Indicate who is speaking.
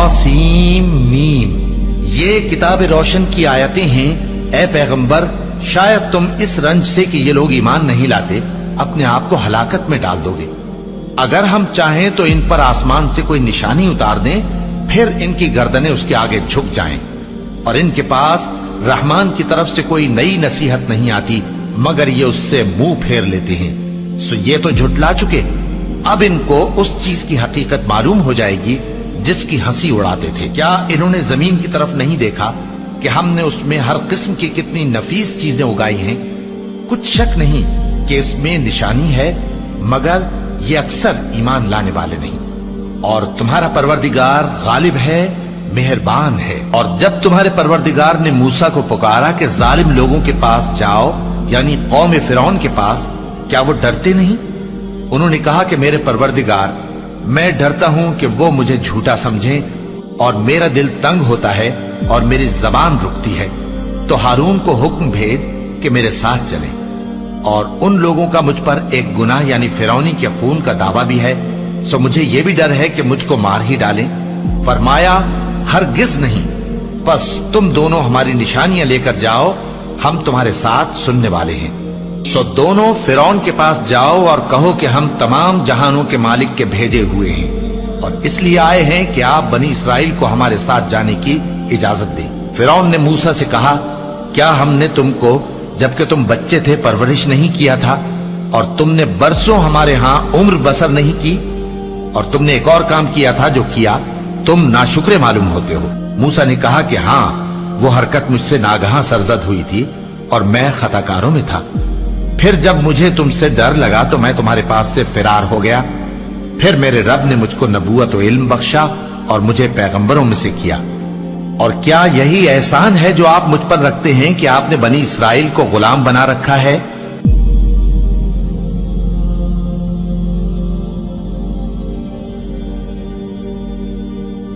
Speaker 1: तासीम meme, ये किताब रोशन की आयतें हैं। ए पैगंबर, शायद तुम इस रंज से कि ये लोग ईमान नहीं लाते अपने आप को हलाकत में डाल दोगे। अगर हम चाहें तो इन पर आसमान से कोई निशानी उतार दें, फिर इनकी गर्दनें उसके आगे झुक जाएं, और इनके पास रहमान की तरफ से कोई नई नसीहत नहीं आती मगर ये उससे मुंह फेर लेते हैं। सो ये तो झुटला चुके, अब इनको उस चीज की हकीकत मालूम हो जाएगी जिसकी हंसी उड़ाते थे। क्या इन्होंने जमीन की तरफ नहीं देखा कि हमने उसमें हर किस्म की कितनी नफीस चीजें उगाई हैं? कुछ शक नहीं कि इसमें निशानी है, मगर ये अक्सर ईमान लाने वाले नहीं। और तुम्हारा परवरदिगार गालिब है, मेहरबान है। और जब तुम्हारे परवरदिगार ने मूसा को पुकारा कि जालिम लोगों के पास जाओ, यानी कौम फिरौन के पास, क्या वो डरते नहीं? उन्होंने कहा कि मेरे परवरदिगार, मैं डरता हूं कि वो मुझे झूठा समझें और मेरा दिल तंग होता है और मेरी जबान रुकती है। तो हारून को हुक्म भेज कि मेरे साथ चले। और उन लोगों का मुझ पर एक गुनाह यानी फिरौनी के खून का दावा भी है, सो मुझे यह भी डर है कि मुझको मार ही डालें। फरमाया, हरगिज नहीं, बस तुम दोनों हमारी निशानियां लेकर जाओ, हम तुम्हारे साथ सुनने वाले हैं। सो दोनों फिरौन के पास जाओ और कहो कि हम तमाम जहानों के मालिक के भेजे हुए हैं और इसलिए आए हैं कि आप बनी इसराइल को हमारे साथ जाने की इजाजत दें। फिरौन ने मूसा से कहा, क्या हमने तुमको जबकि तुम बच्चे थे परवरिश नहीं किया था, और तुमने बरसों हमारे यहां उम्र बसर नहीं की? और तुमने एक और काम किया था जो किया, तुम नाशुक्रे मालूम होते हो। मूसा ने कहा कि हां, वो हरकत मुझसे नागहां सरजद हुई थी और मैं खताकारों में था। फिर जब मुझे तुमसे डर लगा तो मैं तुम्हारे पास से फिरार हो गया। फिर मेरे रब ने मुझको नबूवत और इल्म बख्शा और मुझे पैगंबरों में से किया। और क्या यही एहसान है जो आप मुझ पर रखते हैं कि आपने बनी इसराइल को गुलाम बना रखा है